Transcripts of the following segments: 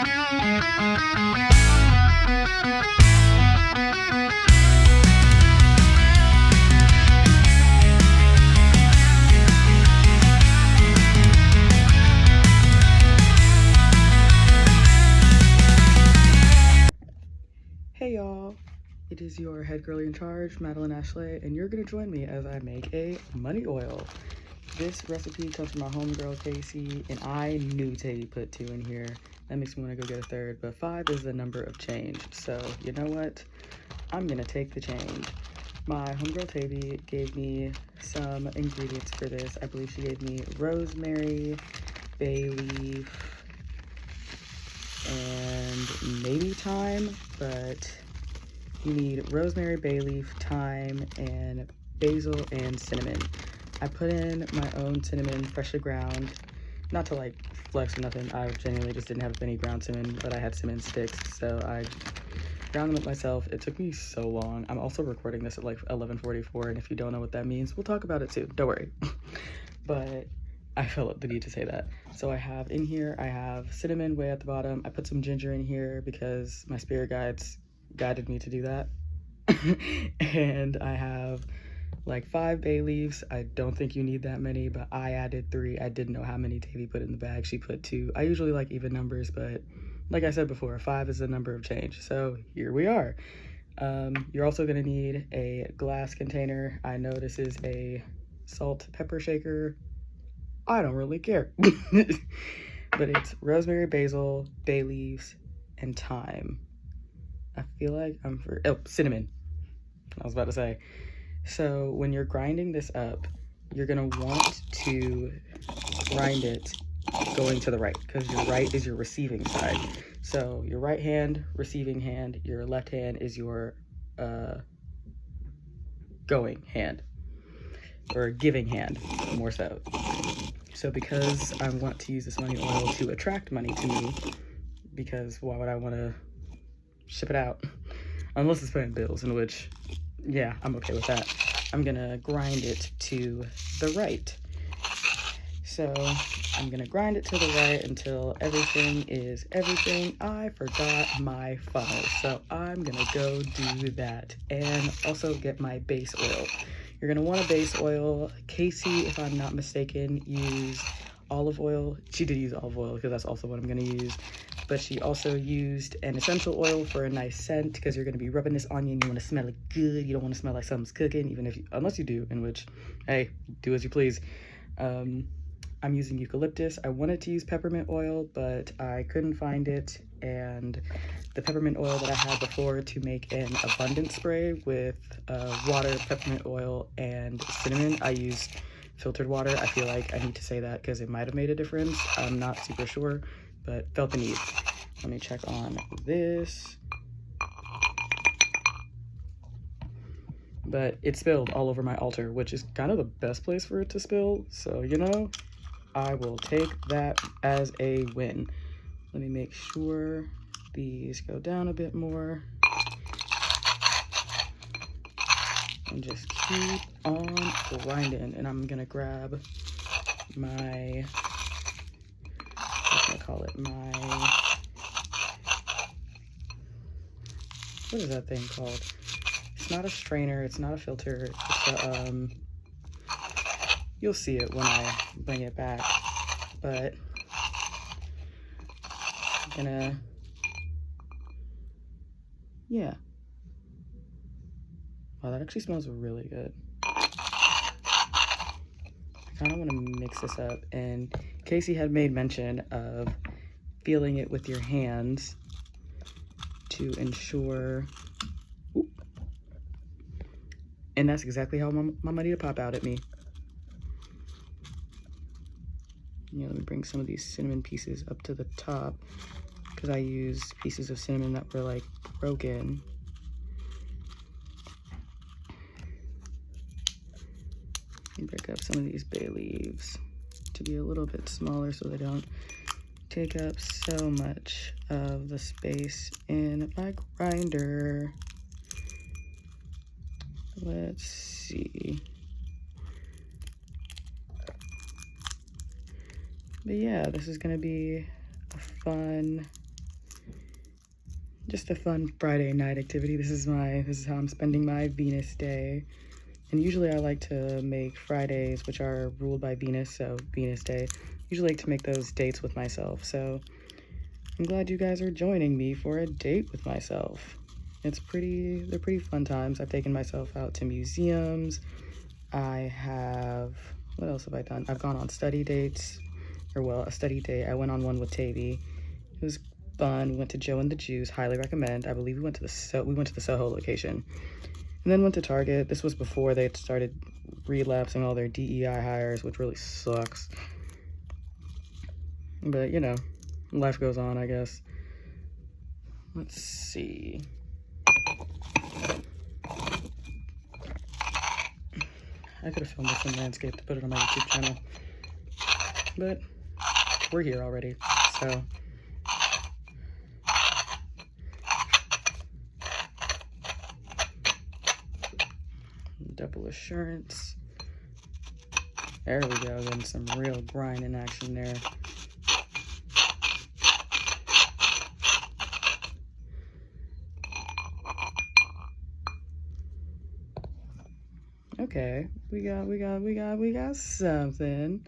Hey y'all, it is your head girlie in charge, Madeline Ashley, and you're gonna join me as I make a money oil. This recipe comes from my homegirl Casey, and I knew Teddy put 2 in here. That makes me want to go get a 3rd, but 5 is the number of change. So you know what? I'm gonna take the change. My homegirl Tabby gave me some ingredients for this. I believe she gave me rosemary, bay leaf, and maybe thyme, but you need rosemary, bay leaf, thyme, and basil and cinnamon. I put in my own cinnamon, freshly ground, not to like flex or nothing. I genuinely just didn't have any ground cinnamon, but I had cinnamon sticks, so I ground them up myself. It took me so long. I'm also recording this at like 11:44, and if you don't know what that means, we'll talk about it too. Don't worry. But I felt the need to say that. So I have in here, I have cinnamon way at the bottom. I put some ginger in here because my spirit guides guided me to do that. And I have like 5 bay leaves. I don't think you need that many, but I added 3. I didn't know how many Tavy put in the bag. She put 2. I usually like even numbers, but like I said before, 5 is the number of change. So here we are. You're also gonna need a glass container. I know this is a salt pepper shaker. I don't really care. But it's rosemary, basil, bay leaves, and thyme. I feel like cinnamon. I was about to say. So when you're grinding this up, you're gonna want to grind it going to the right, because your right is your receiving side. So your right hand, receiving hand, your left hand is your going hand, or giving hand, more so. So because I want to use this money oil to attract money to me, because why would I want to ship it out? Unless it's paying bills, in which, yeah, I'm okay with that. I'm gonna grind it to the right. So I'm gonna grind it to the right until everything is everything. I forgot my funnel, so I'm gonna go do that and also get my base oil. You're gonna want a base oil. Casey, if I'm not mistaken, used olive oil. She did use olive oil because that's also what I'm gonna use. But she also used an essential oil for a nice scent, because you're gonna be rubbing this on you and you wanna smell it good. You don't wanna smell like something's cooking, unless you do, in which, hey, do as you please. I'm using eucalyptus. I wanted to use peppermint oil, but I couldn't find it. And the peppermint oil that I had before to make an abundant spray with water, peppermint oil, and cinnamon, I used filtered water. I feel like I need to say that because it might have made a difference. I'm not super sure, but felt the need. Let me check on this. But it spilled all over my altar, which is kind of the best place for it to spill. So, you know, I will take that as a win. Let me make sure these go down a bit more. And just keep on grinding. And I'm gonna grab my, what can I call it? What is that thing called? It's not a strainer, it's not a filter, it's a, you'll see it when I bring it back, but I'm gonna, yeah. Wow, that actually smells really good. I kind of want to mix this up, and Casey had made mention of feeling it with your hands to ensure, and that's exactly how my money to pop out at me. Yeah, let me bring some of these cinnamon pieces up to the top, because I used pieces of cinnamon that were like broken. And break up some of these bay leaves to be a little bit smaller so they don't take up so much of the space in my grinder. Let's see. But yeah, this is gonna be a fun just a fun Friday night activity. This is how I'm spending my Venus day. And usually I like to make Fridays, which are ruled by Venus, so Venus day, usually like to make those dates with myself. So I'm glad you guys are joining me for a date with myself. They're pretty fun times. I've taken myself out to museums. What else have I done? I've gone on study dates, a study date. I went on one with Tavy. It was fun. We went to Joe and the Juice, highly recommend. I believe we went to the Soho location. And then went to Target. This was before they started relapsing all their DEI hires, which really sucks. But, you know, life goes on, I guess. Let's see. I could have filmed this in landscape to put it on my YouTube channel. But we're here already, so. Double assurance. There we go, getting some real grinding action there. Okay, we got something.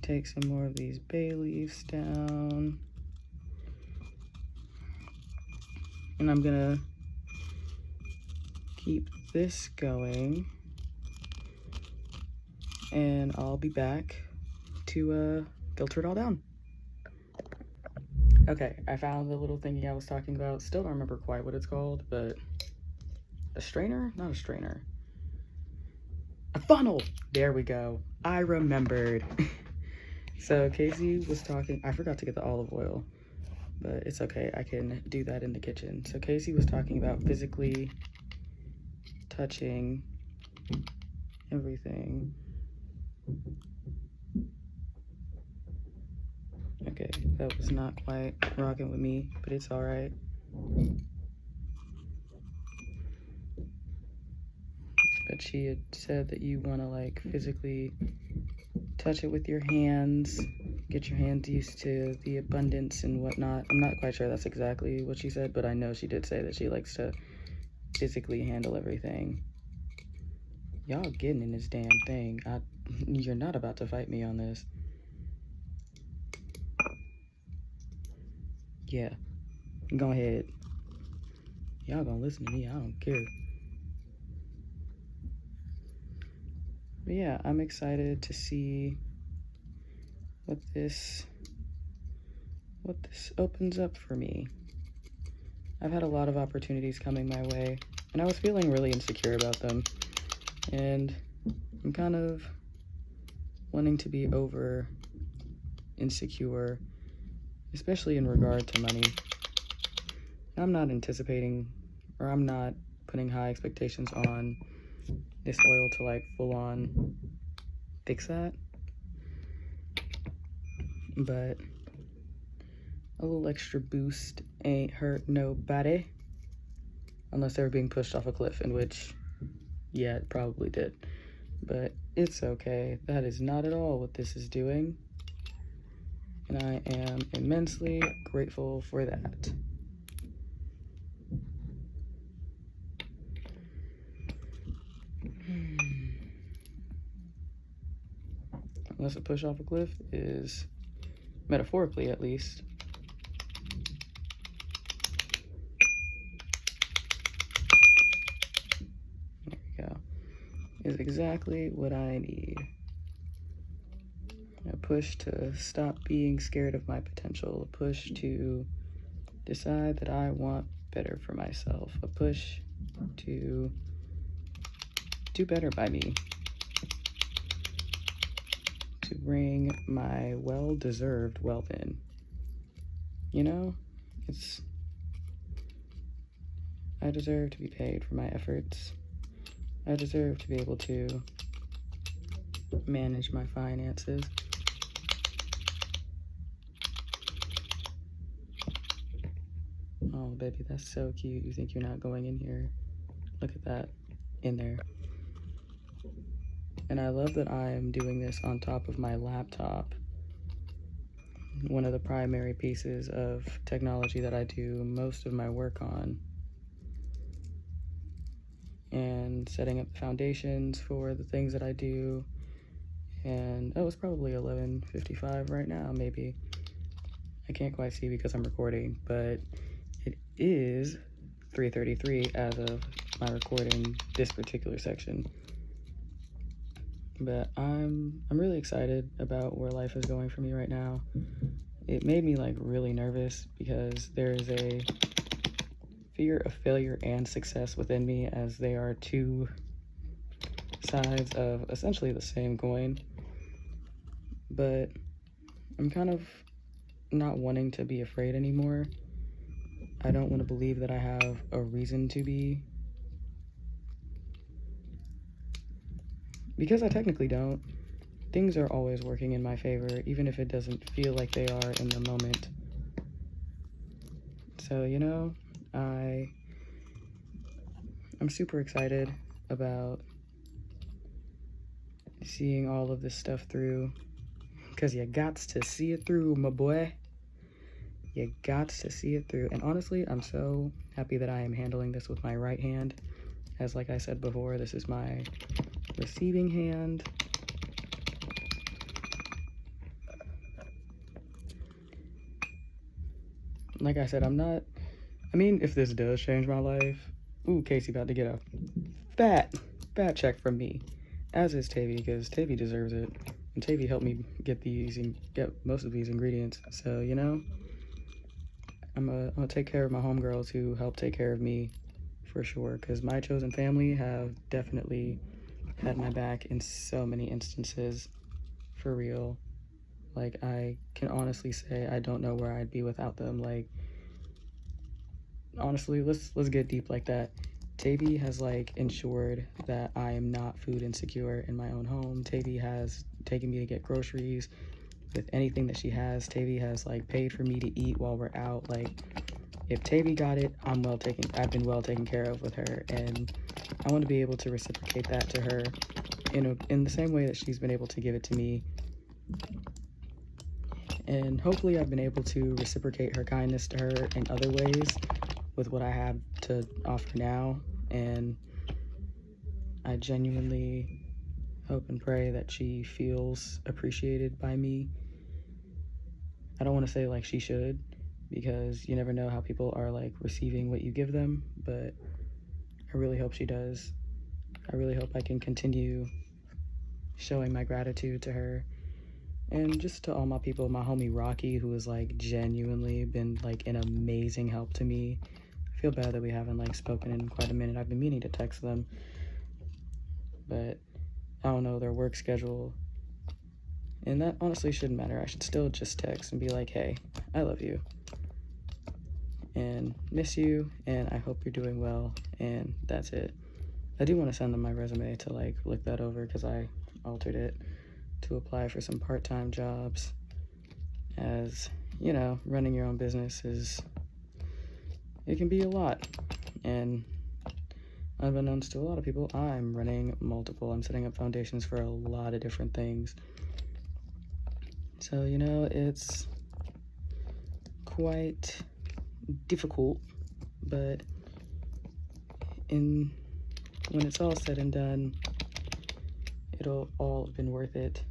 Take some more of these bay leaves down. And I'm gonna keep this going. And I'll be back to filter it all down. Okay, I found the little thingy I was talking about. Still don't remember quite what it's called, but a strainer? Not a strainer. A funnel! There we go. I remembered. So Casey was talking, I forgot to get the olive oil, but it's okay. I can do that in the kitchen. So Casey was talking about physically touching everything. Okay, that was not quite rocking with me, but it's all right. But she had said that you want to like physically touch it with your hands, get your hands used to the abundance and whatnot. I'm not quite sure that's exactly what she said, but I know she did say that she likes to physically handle everything. Y'all getting in this damn thing. You're not about to fight me on this. Yeah, go ahead. Y'all gonna listen to me, I don't care. But yeah, I'm excited to see what this opens up for me. I've had a lot of opportunities coming my way, and I was feeling really insecure about them. And I'm kind of wanting to be over insecure, especially in regard to money. I'm not anticipating, or I'm not putting high expectations on this oil to like full on fix that. But a little extra boost ain't hurt nobody. Unless they were being pushed off a cliff, in which, yeah, it probably did. But it's okay. That is not at all what this is doing. And I am immensely grateful for that. Unless a push off a cliff is, metaphorically at least, there we go, is exactly what I need. A push to stop being scared of my potential, a push to decide that I want better for myself, a push to do better by me, to bring my well-deserved wealth in. You know, I deserve to be paid for my efforts. I deserve to be able to manage my finances. Oh, baby, that's so cute. You think you're not going in here? Look at that, in there. And I love that I am doing this on top of my laptop. one of the primary pieces of technology that I do most of my work on, and setting up the foundations for the things that I do. And oh, it's probably 11:55 right now, maybe. I can't quite see because I'm recording, but it is 3:33 as of my recording this particular section. But I'm really excited about where life is going for me right now. It made me like really nervous because there is a fear of failure and success within me, as they are two sides of essentially the same coin. But I'm kind of not wanting to be afraid anymore. I don't want to believe that I have a reason to be, because I technically don't. Things are always working in my favor, even if it doesn't feel like they are in the moment. So, you know, I'm super excited about seeing all of this stuff through, because you gots to see it through, my boy. You gots to see it through. And honestly, I'm so happy that I am handling this with my right hand. As like I said before, this is my receiving hand. Like I said, if this does change my life, ooh, Casey about to get a fat check from me, as is Tavy, because Tavy deserves it, and Tavy helped me get most of these ingredients. So, you know, I'm gonna take care of my homegirls who help take care of me, for sure, because my chosen family have definitely had my back in so many instances, for real. Like, I can honestly say I don't know where I'd be without them. Like, honestly, let's get deep like that. Tavy has like ensured that I am not food insecure in my own home. Tavy has taken me to get groceries with anything that she has. Tavy has like paid for me to eat while we're out. Like, if Tavy got it, I've been well taken care of with her, and I want to be able to reciprocate that to her in the same way that she's been able to give it to me. And hopefully I've been able to reciprocate her kindness to her in other ways with what I have to offer now. And I genuinely hope and pray that she feels appreciated by me. I don't want to say like she should, because you never know how people are like receiving what you give them, but I really hope she does. I really hope I can continue showing my gratitude to her. And just to all my people, my homie Rocky, who has like genuinely been like an amazing help to me. I feel bad that we haven't like spoken in quite a minute. I've been meaning to text them, but I don't know their work schedule. And that honestly shouldn't matter. I should still just text and be like, hey, I love you and miss you, and I hope you're doing well, and that's it. I do want to send them my resume to like look that over, because I altered it to apply for some part-time jobs, as you know, running your own business it can be a lot, and unbeknownst to a lot of people, I'm running multiple. I'm setting up foundations for a lot of different things. So, you know, it's quite difficult, but when it's all said and done, it'll all have been worth it.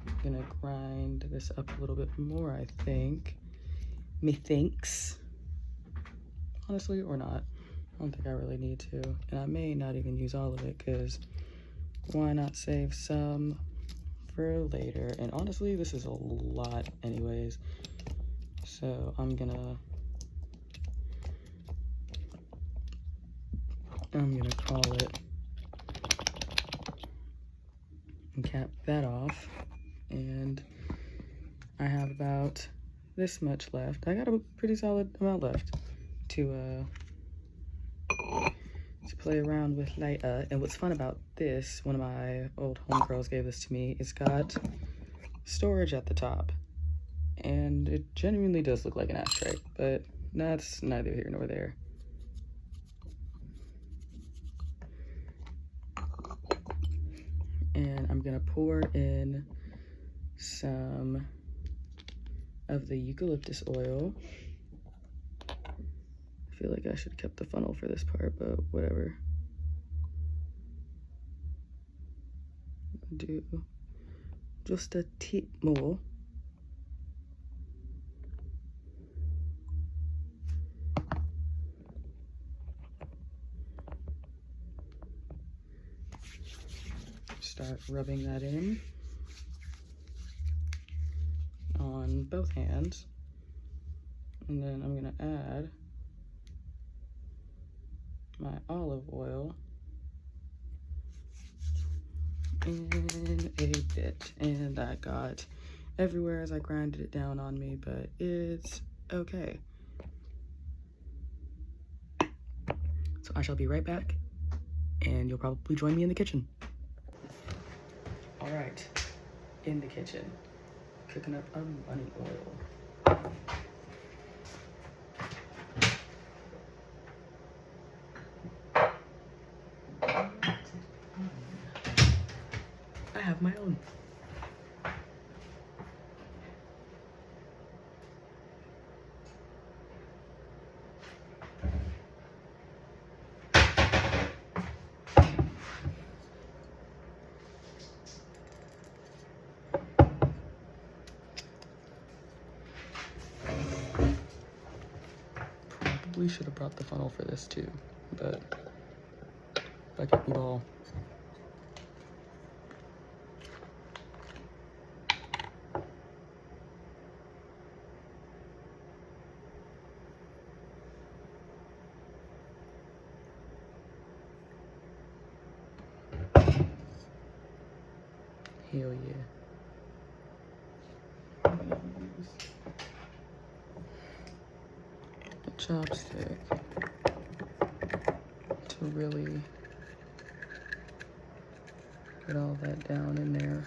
I'm gonna grind this up a little bit more, I think. Methinks. Honestly, or not. I don't think I really need to. And I may not even use all of it, because why not save some for later? And honestly, this is a lot anyways. So I'm gonna call it and cap that off. And I have about this much left. I got a pretty solid amount left to play around with later. And what's fun about this, one of my old homegirls gave this to me, it's got storage at the top, and it genuinely does look like an ashtray, but that's neither here nor there. And I'm gonna pour in some of the eucalyptus oil. I feel like I should have kept the funnel for this part, but whatever. Do just a tip more. Start rubbing that in on both hands, and then I'm gonna add my olive oil in a bit, and that got everywhere as I grinded it down on me, but it's okay. So I shall be right back, and you'll probably join me in the kitchen. All right, in the kitchen, cooking up our money oil. I have my own. Probably should have brought the funnel for this too, but bucket ball. Hell yeah. A chopstick to really get all that down in there.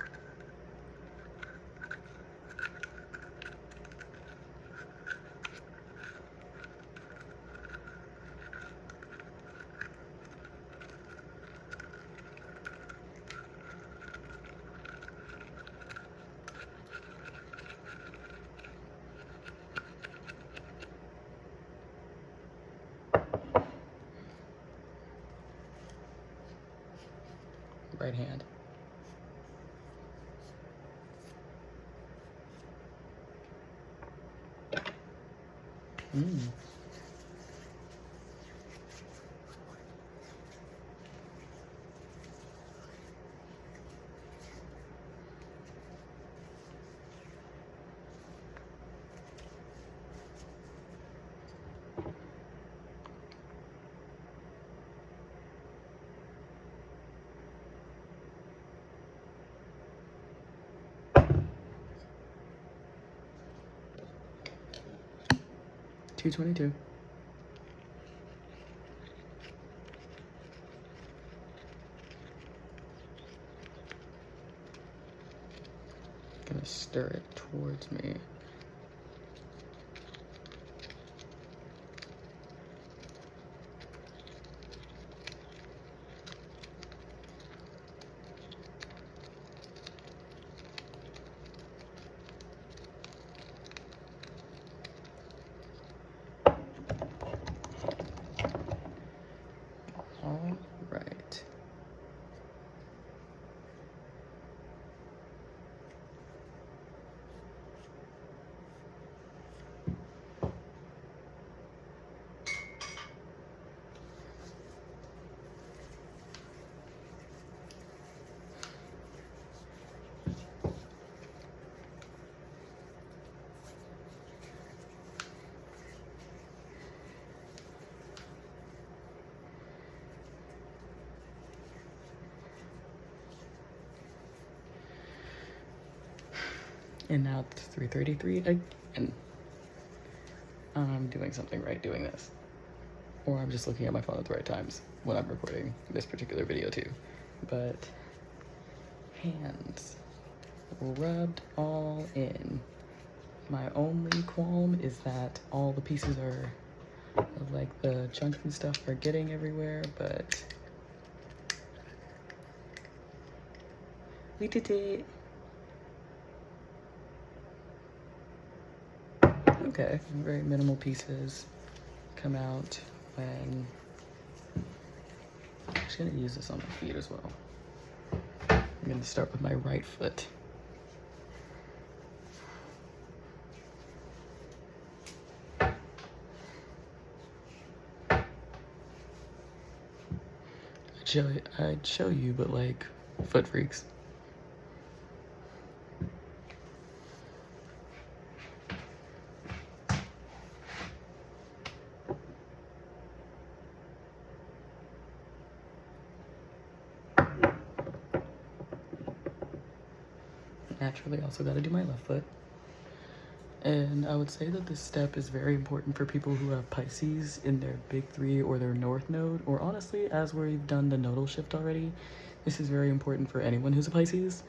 Right hand. $2.22. Gonna stir it towards me. All right. And now it's 3:33 again. I'm doing something right doing this. Or I'm just looking at my phone at the right times when I'm recording this particular video too. But hands rubbed all in. My only qualm is that all the pieces are, like the chunky stuff are getting everywhere, but we did it. okay. Very minimal pieces come out when... I'm just gonna use this on my feet as well. I'm gonna start with my right foot. I'd show you, but like, foot freaks. Naturally, also got to do my left foot. And I would say that this step is very important for people who have Pisces in their big three or their north node, or honestly, as we've done the nodal shift already, this is very important for anyone who's a Pisces,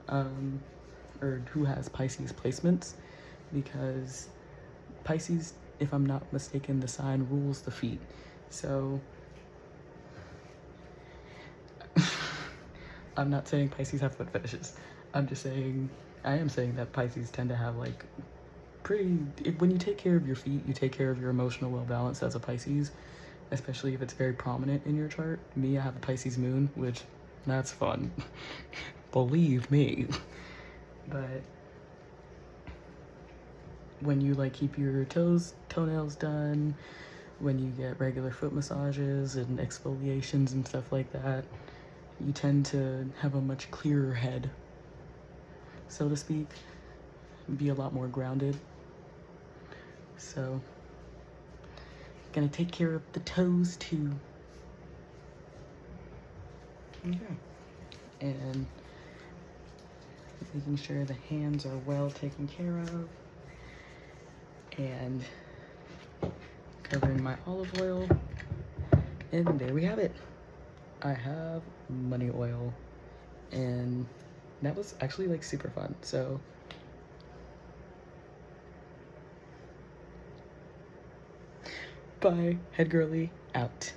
or who has Pisces placements, because Pisces, if I'm not mistaken, the sign rules the feet. So I'm not saying Pisces have foot fetishes. I'm just saying, I am saying that Pisces tend to have like when you take care of your feet, you take care of your emotional well-balance as a Pisces, especially if it's very prominent in your chart. Me, I have a Pisces moon, which that's fun. Believe me. But when you like keep your toenails done, when you get regular foot massages and exfoliations and stuff like that, you tend to have a much clearer head, so to speak, be a lot more grounded. So, gonna take care of the toes too. Okay. And making sure the hands are well taken care of. And covering my olive oil. And there we have it. I have money oil. And that was actually like super fun. So bye, Head Girlie out.